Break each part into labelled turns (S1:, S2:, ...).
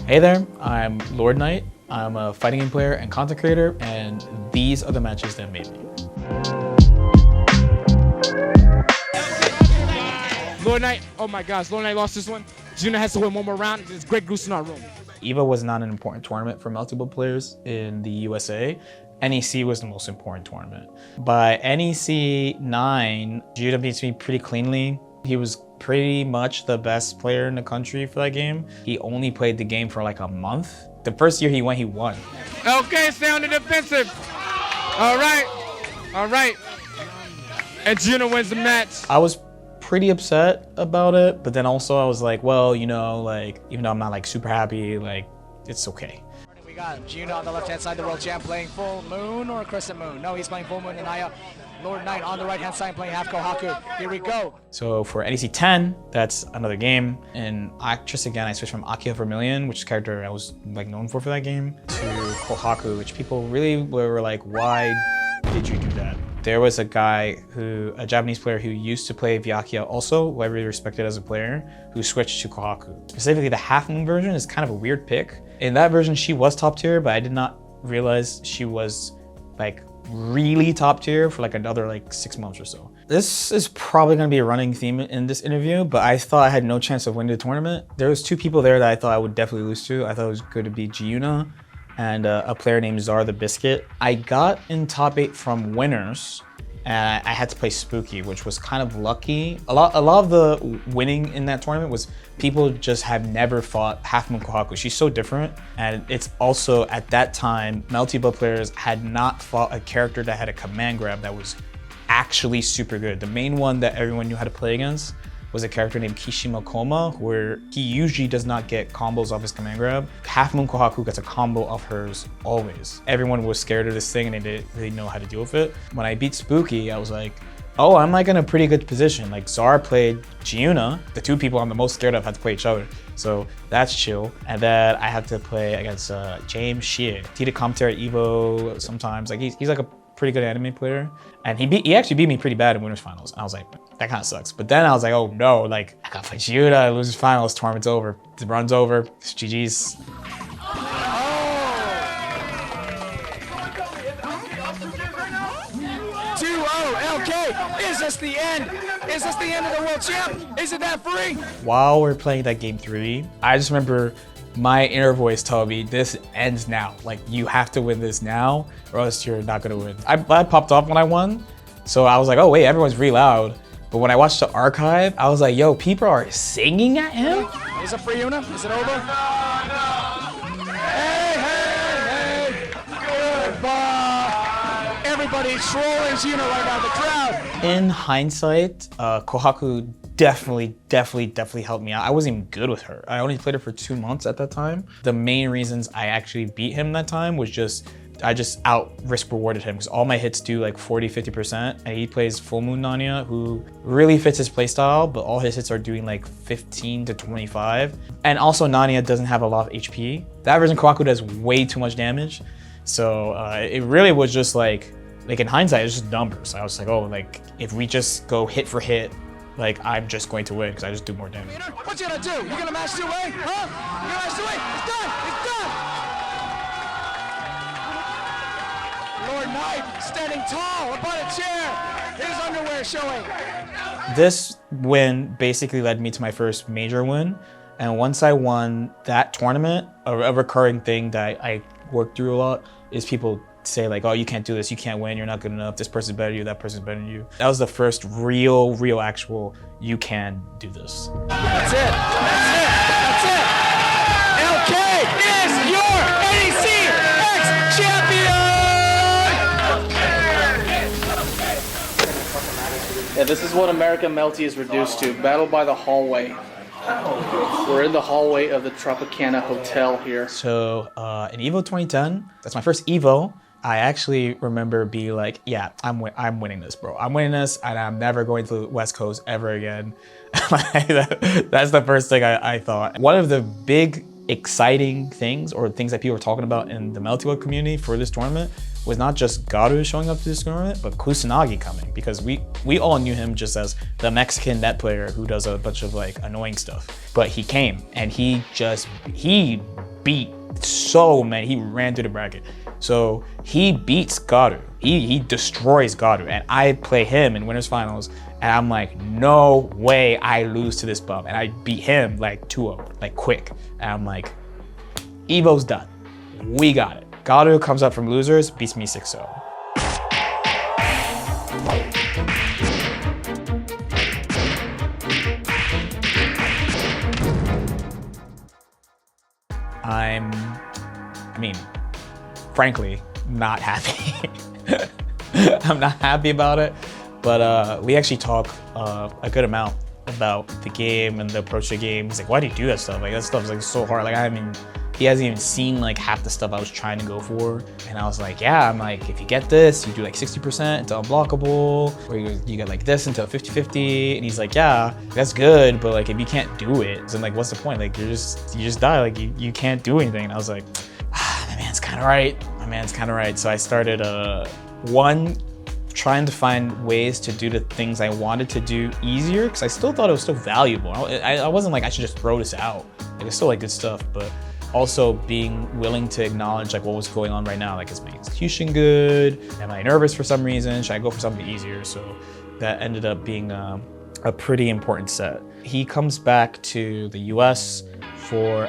S1: Hey there, I'm Lord Knight. I'm a fighting game player and content creator, and these are the matches that made me.
S2: Lord Knight, oh my gosh, Lord Knight lost this one. Jiyuna has to win one more round. There's Greg Goose in our room.
S1: EVO was not an important tournament for multiple players in the USA. NEC was the most important tournament. By NEC 9, Jiyuna beats me pretty cleanly. He was pretty much the best player in the country for that game. He only played the game for like a month. The first year he won.
S2: Okay, stay on the defensive. All right. And Jiyuna wins the match.
S1: I was pretty upset about it, but then also I was like, well, you know, like, even though I'm not like super happy, like, it's okay.
S3: We got Jiyuna on the left-hand side, the world champ, playing full moon or crescent moon. No, he's playing full moon. And Naya, Lord Knight on the right-hand side playing half Kohaku. Here we go.
S1: So for NEC 10, that's another game. And actress again, I switched from Akia Vermilion, which is a character I was like known for that game, to Kohaku, which people really were like, why did you do that? There was a Japanese player who used to play Vyakia also, who I really respected as a player, who switched to Kohaku. Specifically, the Half Moon version is kind of a weird pick. In that version, she was top tier, but I did not realize she was like really top tier for like another like 6 months or so. This is probably gonna be a running theme in this interview, but I thought I had no chance of winning the tournament. There was 2 people there that I thought I would definitely lose to. I thought it was going to be Jiyuna and a player named Zar the Biscuit. I got in top 8 from winners, and I had to play Spooky, which was kind of lucky. A lot of the winning in that tournament was people just have never fought Half Moon Kohaku. She's so different, and it's also at that time, Melty players had not fought a character that had a command grab that was actually super good. The main one that everyone knew how to play against was a character named Kishima Koma, where he usually does not get combos off his command grab. Half Moon Kohaku gets a combo off hers always. Everyone was scared of this thing and they didn't really know how to deal with it. When I beat Spooky, I was like, oh, I'm like in a pretty good position. Like Zar played Jiyuna, the 2 people I'm the most scared of had to play each other. So that's chill. And then I had to play against James Shie. He did commentary at Evo sometimes. Like he's like a pretty good anime player. And he actually beat me pretty bad in winners finals. And I was like, that kind of sucks. But then I was like, oh no, like I gotta play Jiyuna, losers finals, tournament's over. The run's over, it's GG's.
S3: 2-0 LK. Is this the end? Is this the end of the world champ? Is it that free?
S1: While we're playing that game 3, I just remember my inner voice told me this ends now. Like you have to win this now or else you're not gonna win. I popped off when I won. So I was like, oh wait, everyone's really loud. But when I watched the archive, I was like, yo, people are singing at him?
S3: Is it free, Yuna? Is it over? Hey! Goodbye! Everybody's trolling Jiyuna right now, the crowd.
S1: In hindsight, Kohaku definitely helped me out. I wasn't even good with her. I only played her for 2 months at that time. The main reasons I actually beat him that time was I just out risk rewarded him because all my hits do like 40-50%, and he plays Full Moon Nanya, who really fits his playstyle, but all his hits are doing like 15 to 25. And also Nanya doesn't have a lot of HP. That version Kohaku does way too much damage. So it really was just like in hindsight, it's just numbers. I was like, oh, like if we just go hit for hit, like I'm just going to win because I just do more damage.
S3: What you gonna do? You gonna match 2-way? Huh? You gonna match 2-way? It's done! It's done! Lord Knight standing tall upon a chair, his underwear showing.
S1: This win basically led me to my first major win. And once I won that tournament, a recurring thing that I worked through a lot is people say like, oh, you can't do this, you can't win, you're not good enough, this person's better than you, that person's better than you. That was the first real actual, you can do this.
S3: That's it. That's it. That's it. LK is your NECX champion!
S4: Yeah, this is what American Melty is reduced to. Battle by the hallway. We're in the hallway of the Tropicana Hotel here.
S1: So in Evo 2010, that's my first Evo. I actually remember being like, yeah, I'm winning this, bro. I'm winning this, and I'm never going to the West Coast ever again. That's the first thing I thought. One of the big exciting things or things that people were talking about in the multiplayer community for this tournament was not just Garu showing up to this tournament, but Kusanagi coming, because we all knew him just as the Mexican net player who does a bunch of like annoying stuff. But he came and he beat so many, he ran through the bracket. So he beats Garu, he destroys Garu, and I play him in winners finals, and I'm like, no way I lose to this bum. And I beat him like 2-0, like quick. And I'm like, Evo's done, we got it. Garu comes up from losers, beats me 6-0. I mean, frankly, not happy. I'm not happy about it, but we actually talk a good amount about the game and the approach to the game. He's like, why do you do that stuff? Like, that stuff's like so hard. Like, I mean, he hasn't even seen like half the stuff I was trying to go for. And I was like, yeah, I'm like, if you get this, you do like 60% into unblockable, or you get like this into a 50-50. And he's like, yeah, that's good, but like if you can't do it, then like what's the point? Like you just die, like you can't do anything. And I was like, my man's kind of right. My man's kind of right. So I started trying to find ways to do the things I wanted to do easier, because I still thought it was still valuable. I wasn't like I should just throw this out. Like it's still like good stuff, but also being willing to acknowledge like what was going on right now. Like, is my execution good? Am I nervous for some reason? Should I go for something easier? So that ended up being a pretty important set. He comes back to the US for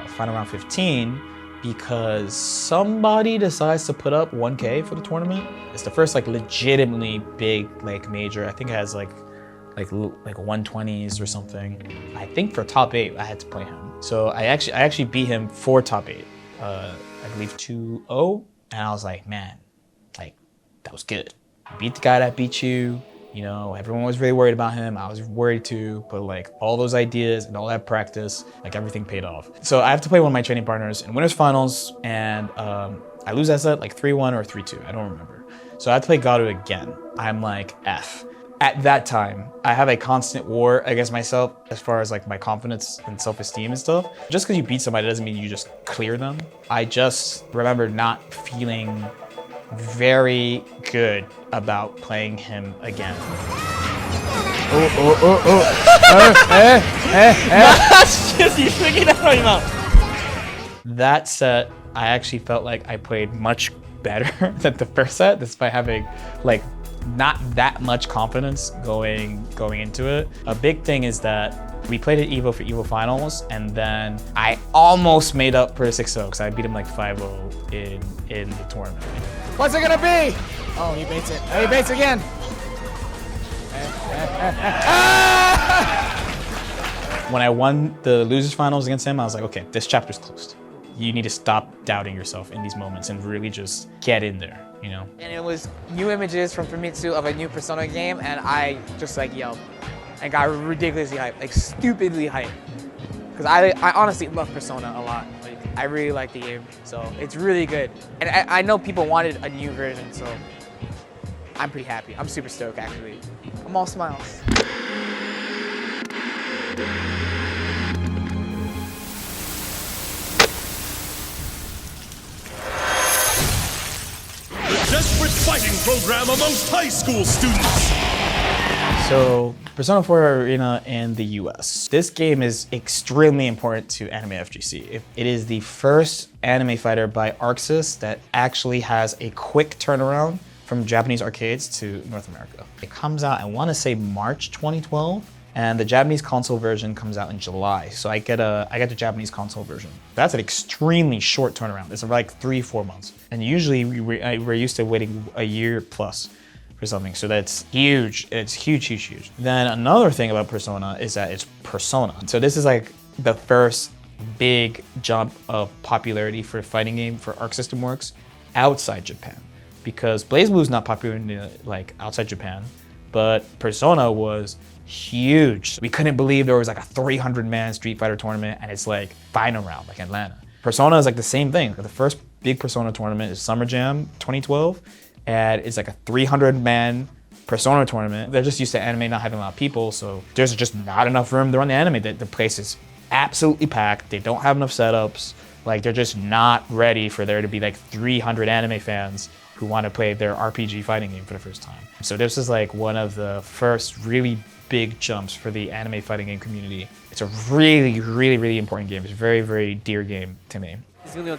S1: final round 15 because somebody decides to put up 1K for the tournament. It's the first like legitimately big like major. I think it has like 120s or something. I think for top 8, I had to play him. So I actually beat him for top 8. I believe 2-0, and I was like, man, like that was good. You beat the guy that beat you. You know, everyone was really worried about him. I was worried too, but like all those ideas and all that practice, like everything paid off. So I have to play one of my training partners in winners finals, and I lose that set like 3-1 or 3-2. I don't remember. So I have to play Garu again. I'm like, F. At that time, I have a constant war against myself as far as like my confidence and self-esteem and stuff. Just because you beat somebody doesn't mean you just clear them. I just remember not feeling very good about playing him again. That's just you freaking out of your mouth. That set, I actually felt like I played much better than the first set, despite having like not that much confidence going into it. A big thing is that we played at Evo for Evo finals, and then I almost made up for the 6-0 because I beat him like 5-0 in the tournament.
S3: What's it gonna be? Oh, he baits it. Oh, he baits again.
S1: When I won the losers finals against him, I was like, okay, this chapter's closed. You need to stop doubting yourself in these moments and really just get in there, you know?
S5: And it was new images from Famitsu of a new Persona game, and I just like yelled and got ridiculously hyped, like stupidly hyped. Because I honestly love Persona a lot. Like, I really like the game, so it's really good. And I know people wanted a new version, so I'm pretty happy. I'm super stoked, actually. I'm all smiles.
S6: Desperate fighting program amongst high school students.
S1: So, Persona 4 Arena in the US. This game is extremely important to Anime FGC. It is the first anime fighter by ArcSys that actually has a quick turnaround from Japanese arcades to North America. It comes out, I want to say March 2012, and the Japanese console version comes out in July. So I get the Japanese console version. That's an extremely short turnaround. It's like 3-4 months. And usually we're used to waiting a year plus for something. So that's huge. It's huge, huge, huge. Then another thing about Persona is that it's Persona. So this is like the first big jump of popularity for a fighting game for Arc System Works outside Japan. Because BlazBlue is not popular in like outside Japan, but Persona was huge. We couldn't believe there was like a 300-man Street Fighter tournament, and it's like final round, like Atlanta. Persona is like the same thing. The first big Persona tournament is Summer Jam 2012, and it's like a 300-man Persona tournament. They're just used to anime not having a lot of people, so there's just not enough room to run the anime. The place is absolutely packed. They don't have enough setups. Like, they're just not ready for there to be like 300 anime fans who want to play their RPG fighting game for the first time. So this is like one of the first really big jumps for the anime fighting game community. It's a really, really, really important game. It's a very, very dear game to me.
S7: He's gonna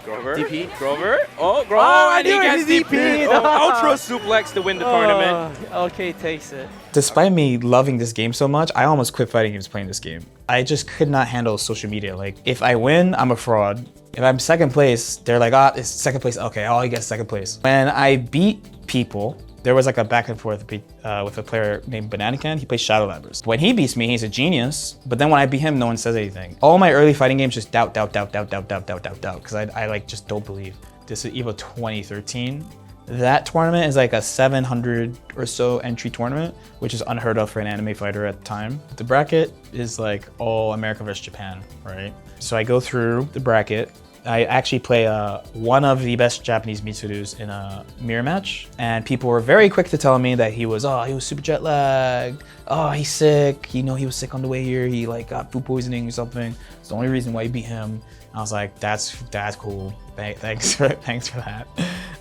S8: Grover?
S7: DP.
S8: Grover? Oh, Grover!
S7: Oh, I
S8: and he
S7: knew
S8: gets
S7: he DP'd.
S8: Ultra suplex to win the tournament.
S7: Okay, takes it.
S1: Despite me loving this game so much, I almost quit fighting games playing this game. I just could not handle social media. Like, if I win, I'm a fraud. If I'm second place, they're like, ah, it's second place. Okay, I'll get second place. When I beat people, there was like a back and forth with a player named Bananacan. He plays Shadow Labbers. When he beats me, he's a genius. But then when I beat him, no one says anything. All my early fighting games just doubt. Because I like just don't believe. This is EVO 2013. That tournament is like a 700 or so entry tournament, which is unheard of for an anime fighter at the time. The bracket is like all America versus Japan, right? So I go through the bracket. I actually play one of the best Japanese Mitsurus in a mirror match, and people were very quick to tell me that he was super jet lagged. Oh, he's sick. You know, he was sick on the way here. He like got food poisoning or something. It's the only reason why he beat him. I was like, that's cool. Thanks for that.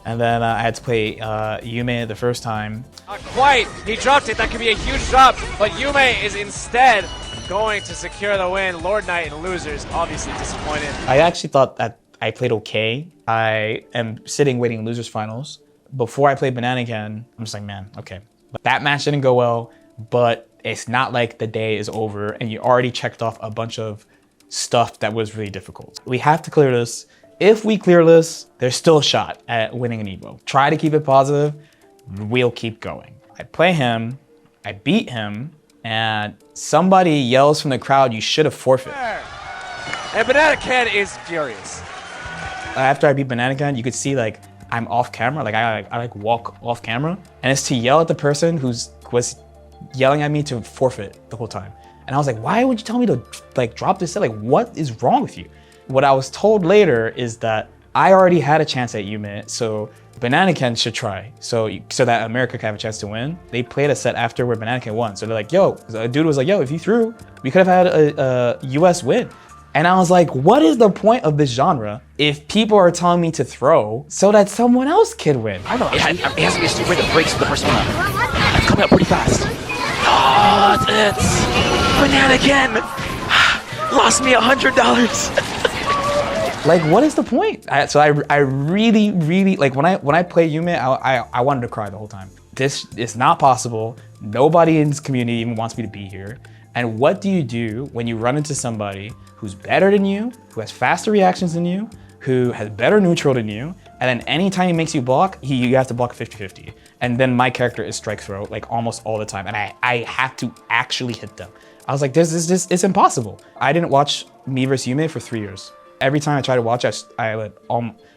S1: And then I had to play Yume the first time.
S9: Not quite. He dropped it. That could be a huge drop, but Yume is instead going to secure the win. Lord Knight and losers obviously disappointed.
S1: I actually thought that I played okay. I am sitting waiting losers finals. Before I played Bananacan, I'm just like, man, okay. But that match didn't go well, but it's not like the day is over and you already checked off a bunch of stuff that was really difficult. We have to clear this. If we clear this, there's still a shot at winning an EVO. Try to keep it positive. We'll keep going. I play him, I beat him, and somebody yells from the crowd, you should have forfeited.
S9: And Bananacan is furious.
S1: After I beat Bananacan, you could see like I'm off camera, like I like walk off camera, and it's to yell at the person was yelling at me to forfeit the whole time. And I was like, why would you tell me to like drop this set? Like, what is wrong with you? What I was told later is that I already had a chance at Yume, so Bananacan should try, so that America can have a chance to win. They played a set after where Bananacan won, so they're like, yo, a dude was like, yo, if you threw, we could have had a US win. And I was like, what is the point of this genre if people are telling me to throw so that someone else can win?
S10: I don't know, it has to be a super that breaks the persona. I'm coming up pretty fast. Oh, it's Bananacan! Lost me $100.
S1: Like, what is the point? So I really, really, like when I play Yume, I wanted to cry the whole time. This is not possible. Nobody in this community even wants me to be here. And what do you do when you run into somebody who's better than you, who has faster reactions than you, who has better neutral than you, and then anytime he makes you block, you have to block 50-50. And then my character is strike throw like almost all the time, and I have to actually hit them. I was like, it's impossible. I didn't watch me vs Yume for 3 years. Every time I try to watch, I would,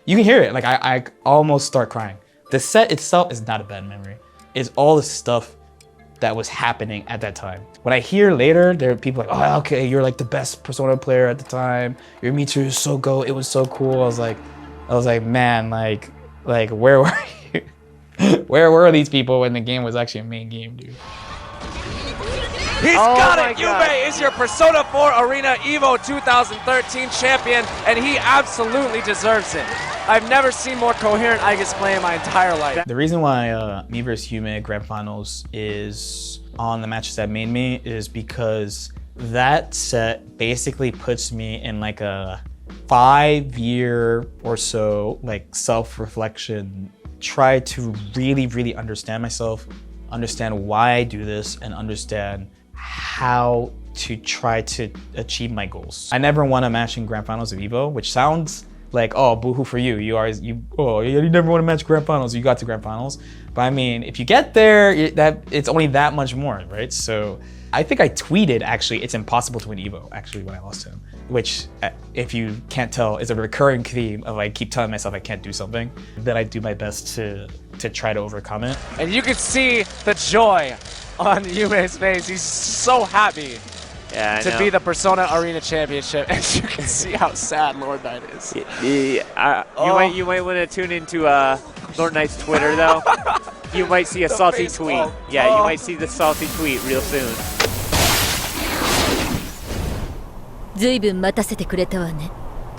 S1: you can hear it, like I almost start crying. The set itself is not a bad memory. It's all the stuff that was happening at that time. When I hear later, there are people like, oh, okay, you're like the best Persona player at the time. Your Mitsu is so go, it was so cool. I was like, man, like where were you? Where were these people when the game was actually a main game, dude?
S9: He's got it! Yume is your Persona 4 Arena EVO 2013 champion, and he absolutely deserves it. I've never seen more coherent Aigis play in my entire life.
S1: The reason why me vs Yume Grand Finals is on the matches that made me is because that set basically puts me in like a 5-year or so like self-reflection. Try to really, really understand myself, understand why I do this, and understand how to try to achieve my goals. I never won a match in Grand Finals of EVO, which sounds like, oh, boohoo for you. You never won a match Grand Finals, you got to Grand Finals. But I mean, if you get there, it's only that much more, right? So I think I tweeted, actually, it's impossible to win EVO, actually, when I lost to him. Which, if you can't tell, is a recurring theme of I keep telling myself I can't do something, then I do my best to try to overcome it.
S9: And you can see the joy on Yume's face. He's so happy to be the Persona Arena Championship. And you can see how sad Lord Knight is.
S7: You might want to tune into Lord Knight's Twitter, though. You might see a salty tweet. Yeah, you might see the salty tweet real soon.
S11: ずいぶん待たせてくれたわね。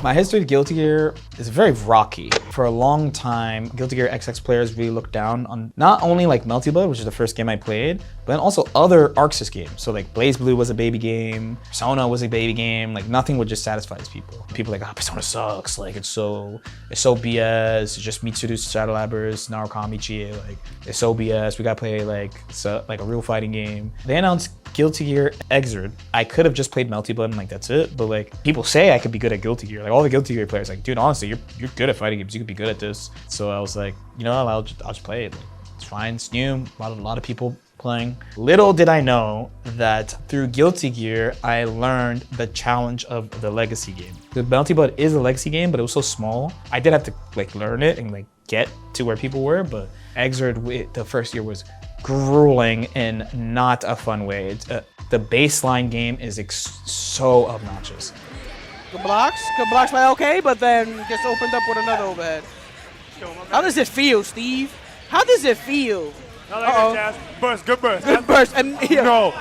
S1: My history with Guilty Gear is very rocky. For a long time, Guilty Gear XX players really looked down on not only like Melty Blood, which is the first game I played, but then also other ArcSys games. So like Blaze Blue was a baby game, Persona was a baby game, like nothing would just satisfy these people. People like, Persona sucks, like it's so BS, it's just Mitsuru Shadow Labbers, Narukami, like it's so BS, we gotta play like a real fighting game. They announced Guilty Gear Xrd. I could have just played Melty Blood and like that's it, but like people say I could be good at Guilty Gear. Like all the Guilty Gear players, like dude, honestly, you're good at fighting games. You could be good at this. So I was like, you know, I'll just play it. Like, it's fine. It's new. A lot of people playing. Little did I know that through Guilty Gear, I learned the challenge of the legacy game. The Melty Blood is a legacy game, but it was so small. I did have to like learn it and like get to where people were. But Xrd, the first year was grueling in not a fun way. The baseline game is so obnoxious.
S12: Good blocks by okay, but then gets opened up with another overhead. How does it feel, Steve? How does it feel?
S2: Burst, good burst.
S12: Good burst. And yeah,
S2: No.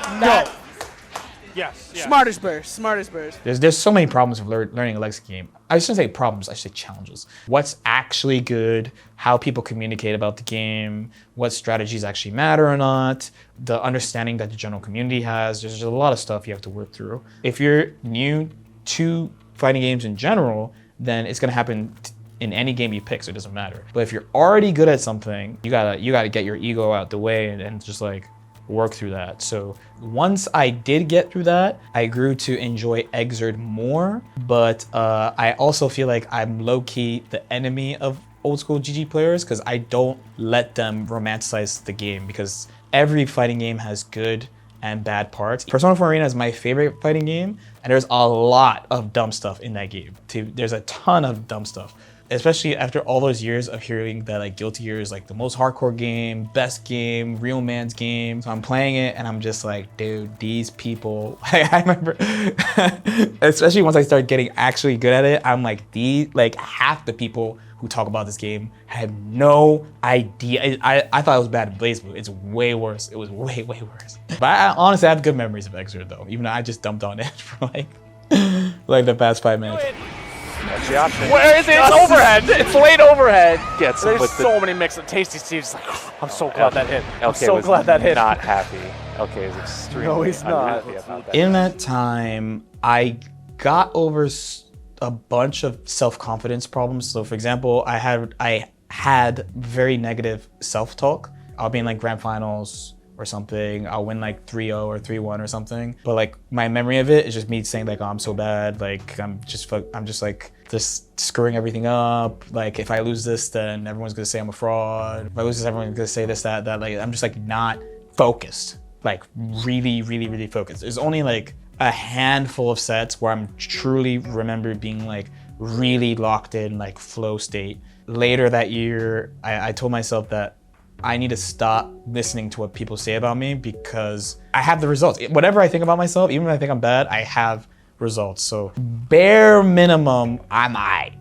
S12: Yes. Smartest burst.
S1: There's so many problems with learning a legacy game. I shouldn't say problems, I should say challenges. What's actually good, how people communicate about the game, what strategies actually matter or not, the understanding that the general community has. There's a lot of stuff you have to work through. If you're new to fighting games in general, then it's gonna happen in any game you pick, so it doesn't matter. But if you're already good at something, you gotta get your ego out the way and just like work through that. So once I did get through that, I grew to enjoy Xrd more, but I also feel like I'm low-key the enemy of old school GG players because I don't let them romanticize the game, because every fighting game has good and bad parts. Persona 4 Arena is my favorite fighting game, and there's a lot of dumb stuff in that game. There's a ton of dumb stuff. Especially after all those years of hearing that like Guilty Gear is like the most hardcore game, best game, real man's game. So I'm playing it and I'm just like, dude, these people, I remember, especially once I started getting actually good at it, I'm like, half the people who talk about this game had no idea. I thought it was bad in Blaze Blue. It's way worse. It was way worse. But I honestly have good memories of Xrd though, even though I just dumped on it for like the past 5 minutes.
S9: That's the option. Where is it? It's overhead. It's late overhead.
S10: Gets
S9: There's so many mixed. Tasty Steve's like, I'm so glad that hit. I'm so glad that hit.
S10: Not happy. Okay, is extremely unhappy about that.
S1: In that time, I got over a bunch of self-confidence problems. So for example, I had very negative self-talk. I'll be in like grand finals or something, I'll win like 3-0 or 3-1 or something. But like my memory of it is just me saying like, oh, I'm so bad. Like I'm just like just screwing everything up. Like if I lose this, then everyone's gonna say I'm a fraud. If I lose this, everyone's gonna say this, that. Like I'm just like not focused. Like really focused. There's only like a handful of sets where I'm truly remember being like really locked in, like flow state. Later that year, I told myself that I need to stop listening to what people say about me because I have the results. Whatever I think about myself, even if I think I'm bad, I have results. So bare minimum, I'm aight.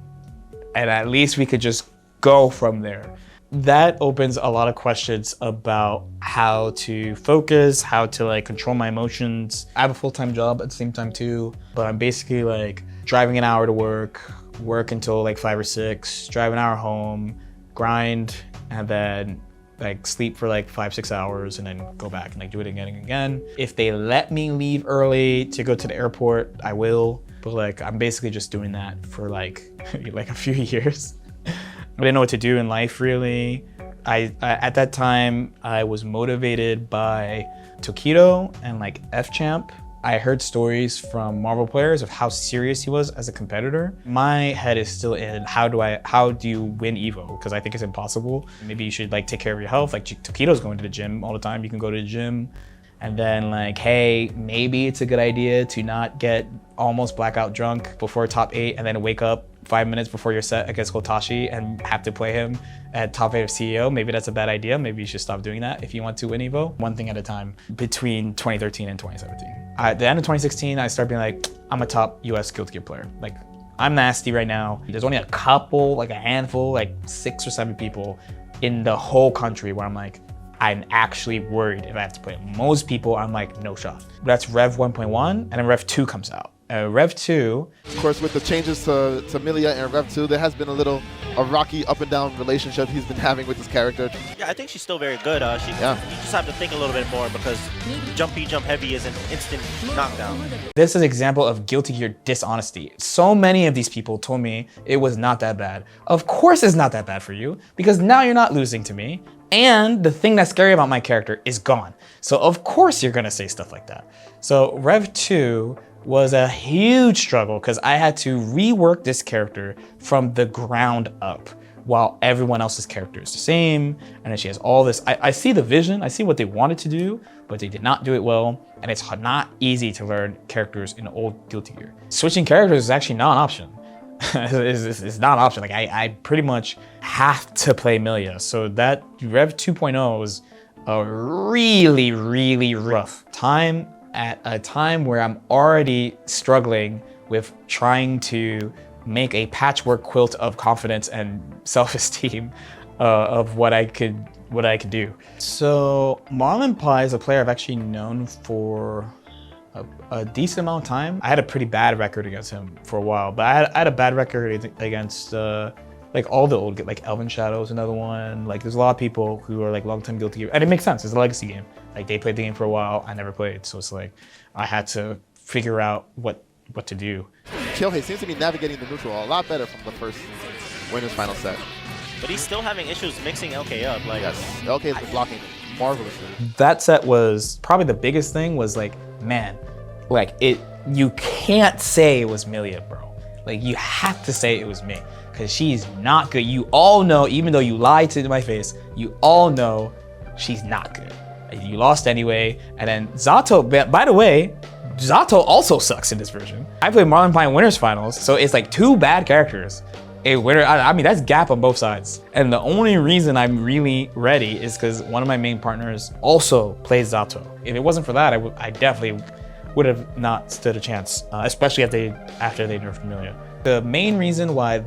S1: And at least we could just go from there. That opens a lot of questions about how to focus, how to like control my emotions. I have a full-time job at the same time too, but I'm basically like driving an hour to work until like 5 or 6, drive an hour home, grind, and then like sleep for like 5-6 hours and then go back and like do it again and again. If they let me leave early to go to the airport, I will. But like I'm basically just doing that for like a few years. I didn't know what to do in life really. I at that time I was motivated by Tokido and like F-Champ. I heard stories from Marvel players of how serious he was as a competitor. My head is still in how do you win Evo? Because I think it's impossible. Maybe you should like take care of your health. Like Tokido's going to the gym all the time. You can go to the gym. And then like, hey, maybe it's a good idea to not get almost blackout drunk before top 8 and then wake up 5 minutes before your set against Hotashi and have to play him at top 8 of CEO. Maybe that's a bad idea. Maybe you should stop doing that if you want to win Evo. One thing at a time between 2013 and 2017. At the end of 2016, I started being like, I'm a top US Guilty Gear player. Like, I'm nasty right now. There's only a couple, like a handful, like 6 or 7 people in the whole country where I'm like, I'm actually worried if I have to play. Most people, I'm like, no shot. That's Rev 1.1, and then Rev 2 comes out. Rev 2.
S13: Of course, with the changes to Milia and Rev 2, there has been a rocky up and down relationship he's been having with his character.
S14: Yeah, I think she's still very good. You just have to think a little bit more because jump heavy is an instant knockdown.
S1: This is an example of Guilty Gear dishonesty. So many of these people told me it was not that bad. Of course it's not that bad for you, because now you're not losing to me, and the thing that's scary about my character is gone. So of course you're gonna say stuff like that. So Rev 2 was a huge struggle because I had to rework this character from the ground up while everyone else's character is the same. And then she has all this, I see the vision, I see what they wanted to do, but they did not do it well. And it's not easy to learn characters in old Guilty Gear. Switching characters is actually not an option. It's not an option. Like I pretty much have to play Milia. So that Rev 2.0 was a really, really rough time at a time where I'm already struggling with trying to make a patchwork quilt of confidence and self-esteem of what I could do. So MarlinPie is a player I've actually known for a decent amount of time. I had a pretty bad record against him for a while, but I had a bad record against like all the old, like Elven Shadow's another one. Like there's a lot of people who are like long-time Guilty Gear, and it makes sense, it's a legacy game. Like they played the game for a while, I never played, so it's like I had to figure out what to do.
S13: Kyohei seems to be navigating the neutral a lot better from the first winners final set.
S14: But he's still having issues mixing LK up. Like
S13: yes, LK has been blocking marvelously.
S1: That set was probably the biggest thing. Was like, man, like you can't say it was Milia, bro. Like you have to say it was me, because she's not good. You all know, even though you lied to my face, you all know she's not good. You lost anyway. And then Zato, by the way, Zato also sucks in this version. I played MarlinPie in Winners Finals, so it's like two bad characters. A winner, I mean, that's gap on both sides. And the only reason I'm really ready is because one of my main partners also plays Zato. If it wasn't for that, I definitely would have not stood a chance, especially after they nerfed Milia. The main reason why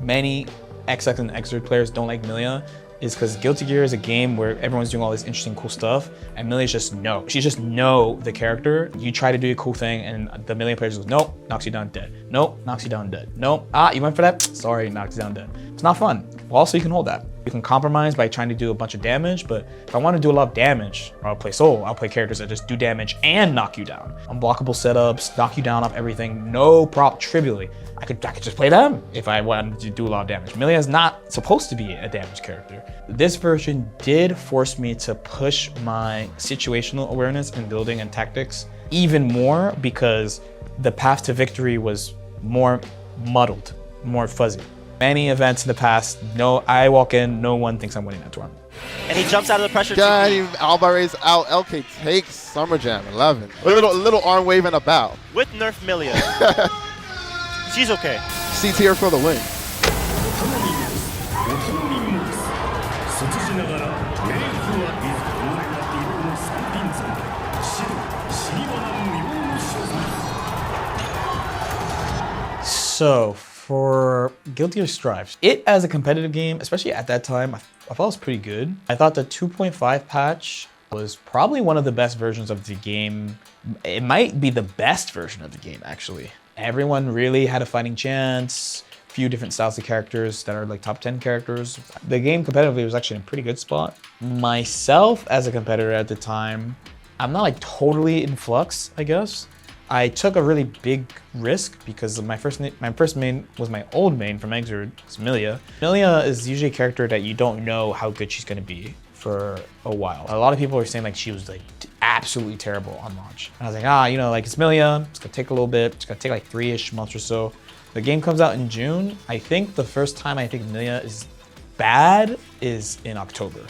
S1: many XX and Xrd players don't like Milia is because Guilty Gear is a game where everyone's doing all this interesting, cool stuff, and Milia's just no. She's just no the character. You try to do a cool thing, and the Milia players goes, nope, knocks you down dead. Nope, knocks you down dead. Nope, you went for that? Sorry, knocks you down dead. It's not fun. Well, also, you can hold that. You can compromise by trying to do a bunch of damage, but if I want to do a lot of damage, or I'll play solo, I'll play characters that just do damage and knock you down. Unblockable setups, knock you down off everything, no prop trivially. I could just play them if I wanted to do a lot of damage. Milia is not supposed to be a damage character. This version did force me to push my situational awareness and building and tactics even more, because the path to victory was more muddled, more fuzzy. Many events in the past, I walk in, no one thinks I'm winning that tournament.
S14: And he jumps out of the pressure.
S13: Got him. Alvarez out. LK takes Summer Jam 11. A little arm wave and a bow.
S14: With Nerf Milia. She's okay.
S13: C tier for the win.
S1: So for Guilty Gear Strive, it as a competitive game, especially at that time, I thought it was pretty good. I thought the 2.5 patch was probably one of the best versions of the game. It might be the best version of the game, actually. Everyone really had a fighting chance, a few different styles of characters that are like top 10 characters. The game competitively was actually in a pretty good spot. Myself as a competitor at the time, I'm not like totally in flux, I guess. I took a really big risk because my first main was my old main from Xrd, it's Milia. Milia is usually a character that you don't know how good she's gonna be for a while. A lot of people are saying like she was like absolutely terrible on launch. And I was like, you know, like it's Milia, it's gonna take a little bit, it's gonna take like 3-ish months or so. The game comes out in June. I think the first time I think Milia is bad is in October.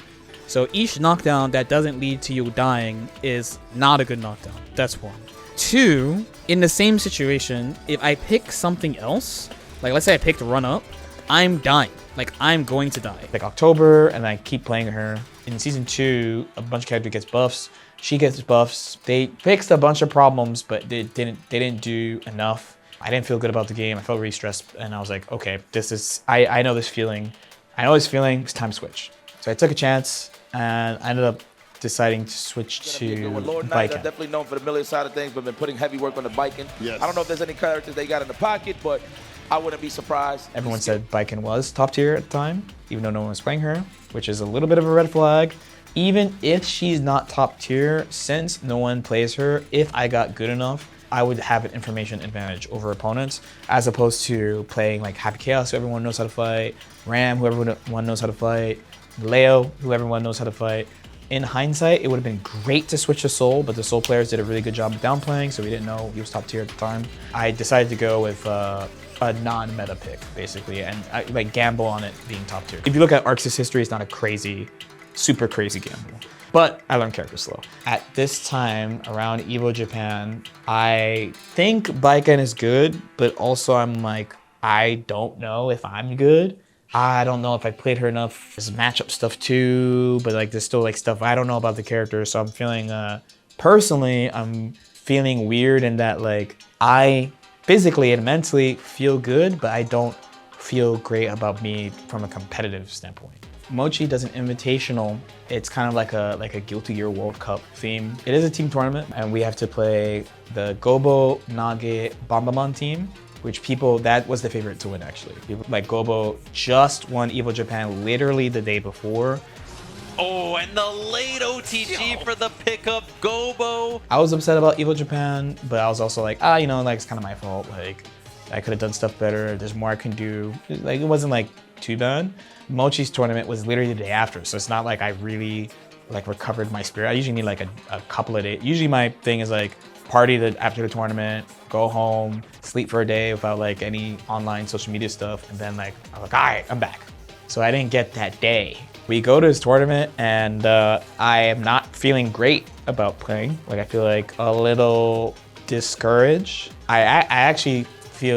S12: So each knockdown that doesn't lead to you dying is not a good knockdown. That's one. Two, in the same situation, if I pick something else, like let's say I picked Run Up, I'm dying. Like I'm going to die.
S1: Like October, and I keep playing her. In season 2, a bunch of characters gets buffs. She gets buffs. They fixed a bunch of problems, but they didn't do enough. I didn't feel good about the game. I felt really stressed, and I was like, okay, this is, I know this feeling. I know this feeling, it's time to switch. So I took a chance, and I ended up deciding to switch to
S15: Lord Knights are
S1: Viking.
S15: definitely known for the melee side of things, but been putting heavy work on the biking.
S13: Yes.
S15: I don't know if there's any characters they got in the pocket, but I wouldn't be surprised.
S1: Everyone said Viking was top tier at the time, even though no one was playing her, which is a little bit of a red flag. Even if she's not top tier, since no one plays her, if I got good enough, I would have an information advantage over opponents, as opposed to playing like Happy Chaos, who everyone knows how to fight, Ram, who everyone knows how to fight, Leo, who everyone knows how to fight. In hindsight, it would have been great to switch to Soul, but the Soul players did a really good job of downplaying, so we didn't know he was top tier at the time. I decided to go with a non-meta pick, basically, and I like gamble on it being top tier. If you look at Arx's history, it's not a crazy, super crazy gamble. But I learned character slow. At this time, around Evo Japan, I think Viking is good, but also I'm like, I don't know if I'm good. I don't know if I played her enough. There's matchup stuff too, but like there's still like stuff I don't know about the character. So I'm feeling, personally, I'm feeling weird in that like I physically and mentally feel good, but I don't feel great about me from a competitive standpoint. Mochi does an invitational. It's kind of like a Guilty Gear World Cup theme. It is a team tournament, and we have to play the Gobou, Nage, Bambamon team, which that was the favorite to win actually. People like Gobou just won Evo Japan literally the day before.
S10: Oh, and the late OTG for the pickup, Gobou.
S1: I was upset about Evo Japan, but I was also like, you know, like it's kind of my fault. Like I could have done stuff better. There's more I can do. Like it wasn't like too bad. Mochi's tournament was literally the day after, so it's not like I really like recovered my spirit. I usually need like a couple of days. Usually my thing is like party after the tournament, go home, sleep for a day without like any online social media stuff, and then like I was like, all right, I'm back. So I didn't get that day. We go to his tournament, and I am not feeling great about playing. Like I feel like a little discouraged. I actually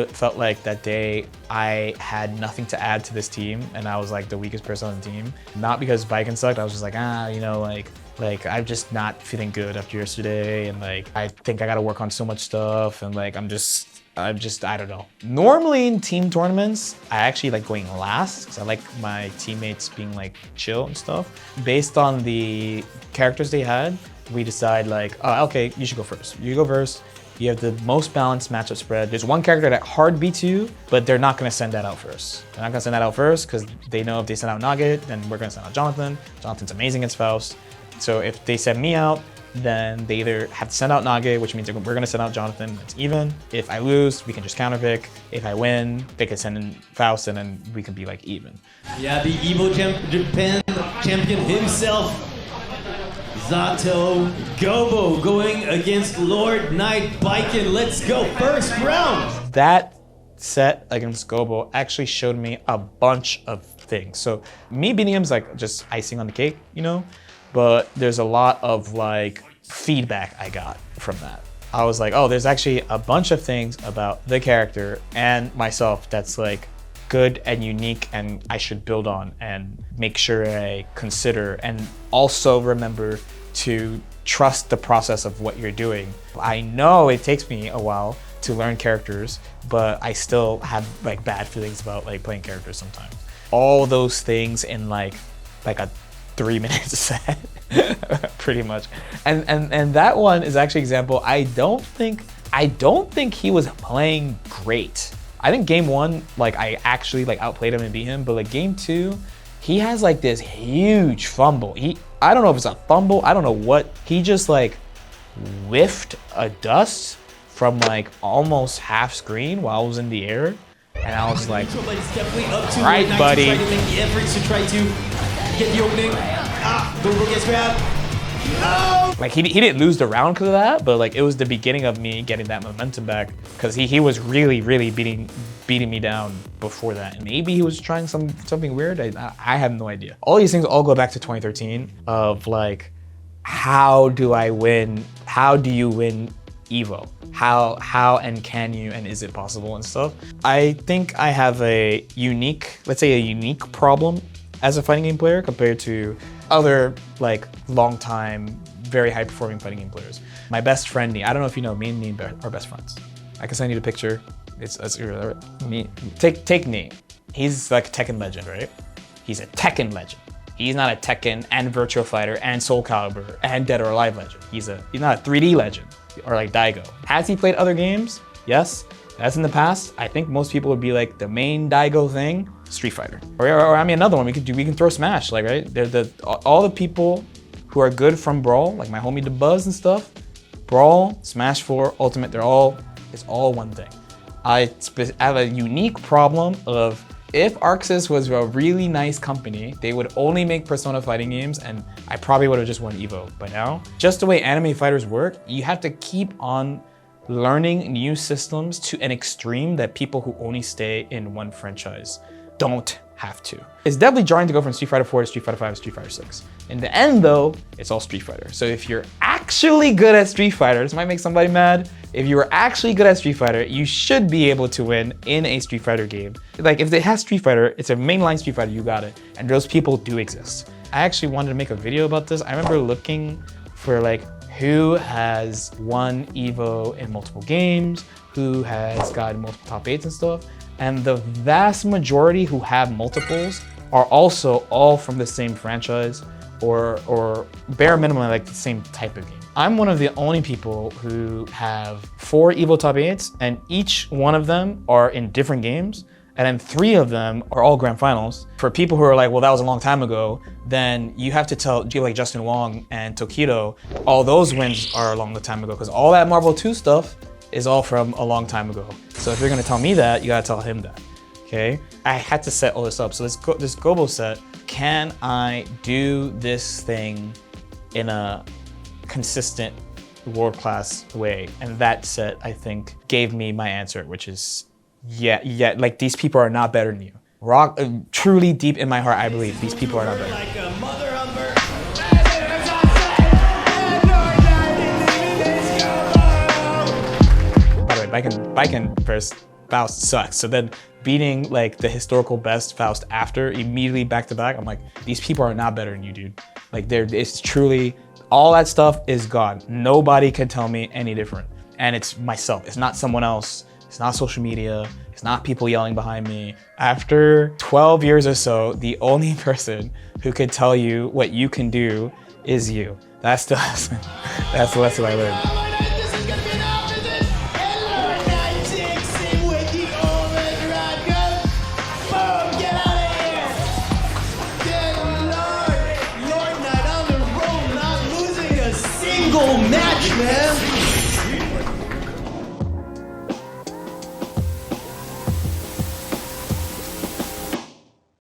S1: felt like that day I had nothing to add to this team, and I was like the weakest person on the team. Not because Viking sucked, I was just like, you know, like I'm just not feeling good after yesterday, and like I think I gotta work on so much stuff, and like I'm just I don't know. Normally in team tournaments, I actually like going last because I like my teammates being like chill and stuff. Based on the characters they had, we decide like, oh, okay, you should go first. You go first. You have the most balanced matchup spread. There's one character that hard beats you, but they're not gonna send that out first. They're not gonna send that out first because they know if they send out Nage, then we're gonna send out Jonathan. Jonathan's amazing against Fouts. So if they send me out, then they either have to send out Nage, which means we're gonna send out Jonathan, it's even. If I lose, we can just counterpick. If I win, they can send in Fouts, and then we can be like even.
S16: Yeah, the Evo Japan champion himself, Zato Gobou, going against Lord Knight Viking. Let's go, first round.
S1: That set against Gobou actually showed me a bunch of things. So me beating him is like just icing on the cake, you know? But there's a lot of like feedback I got from that. I was like, oh, there's actually a bunch of things about the character and myself that's like good and unique and I should build on and make sure I consider and also remember to trust the process of what you're doing. I know it takes me a while to learn characters, but I still have like bad feelings about like playing characters sometimes. All those things in like a 3-minute set, pretty much. And that one is actually example. I don't think he was playing great. I think game 1, like I actually like outplayed him and beat him, but like game 2, he has like this huge fumble. I don't know if it's a fumble, I don't know what. He just like whiffed a dust from like almost half screen while I was in the air. And I was like, all right, buddy.
S16: Try to make the efforts to try to get the opening. Gobou gets grabbed. No!
S1: Like he didn't lose the round because of that, but like it was the beginning of me getting that momentum back because he was really beating me down before that. And maybe he was trying something weird. I have no idea. All these things all go back to 2013 of like, how do I win? How do you win Evo? How and can you, and is it possible and stuff? I think I have a unique problem as a fighting game player compared to other like long-time, very high-performing fighting game players. My best friend, Nee, I don't know if you know, me and Nee are best friends. I can send you the picture. It's me. Take Nee. He's like a Tekken legend, right? He's a Tekken legend. He's not a Tekken and Virtua Fighter and Soul Calibur and Dead or Alive legend. He's not a 3D legend or like Daigo. Has he played other games? Yes. That's in the past. I think most people would be like the main Daigo thing, Street Fighter. Or I mean another one we can throw Smash, like, right? They're all the people who are good from Brawl, like my homie DeBuzz and stuff. Brawl, Smash 4, Ultimate, it's all one thing. I have a unique problem of if ArcSys was a really nice company, they would only make Persona fighting games and I probably would have just won Evo by now. Just the way anime fighters work, you have to keep on learning new systems to an extreme that people who only stay in one franchise don't have to. It's definitely jarring to go from Street Fighter 4 to Street Fighter 5 to Street Fighter 6. In the end though, it's all Street Fighter. So if you're actually good at Street Fighter, this might make somebody mad. If you are actually good at Street Fighter, you should be able to win in a Street Fighter game. Like if it has Street Fighter, it's a mainline Street Fighter, you got it. And those people do exist. I actually wanted to make a video about this. I remember looking for like who has won Evo in multiple games, who has gotten multiple top 8s and stuff. And the vast majority who have multiples are also all from the same franchise or bare minimum like the same type of game. I'm one of the only people who have 4 Evo top 8s and each one of them are in different games. And then 3 of them are all grand finals. For people who are like, well, that was a long time ago, then you have to tell like Justin Wong and Tokido, all those wins are a long time ago because all that Marvel 2 stuff is all from a long time ago. So if you're gonna tell me that, you gotta tell him that, okay? I had to set all this up. So this Gobou set, can I do this thing in a consistent world-class way? And that set, I think, gave me my answer, which is, yeah, like these people are not better than you. Truly deep in my heart, I believe these people are not better.
S16: Like a mother humber.
S1: By the way, Biken first, Faust sucks. So then beating like the historical best Faust after, immediately back to back, I'm like, these people are not better than you, dude. Like it's truly, all that stuff is gone. Nobody can tell me any different. And it's myself, it's not someone else. It's not social media. It's not people yelling behind me. After 12 years or so, the only person who could tell you what you can do is you. That's the lesson. That's the lesson I learned.
S16: Match, man.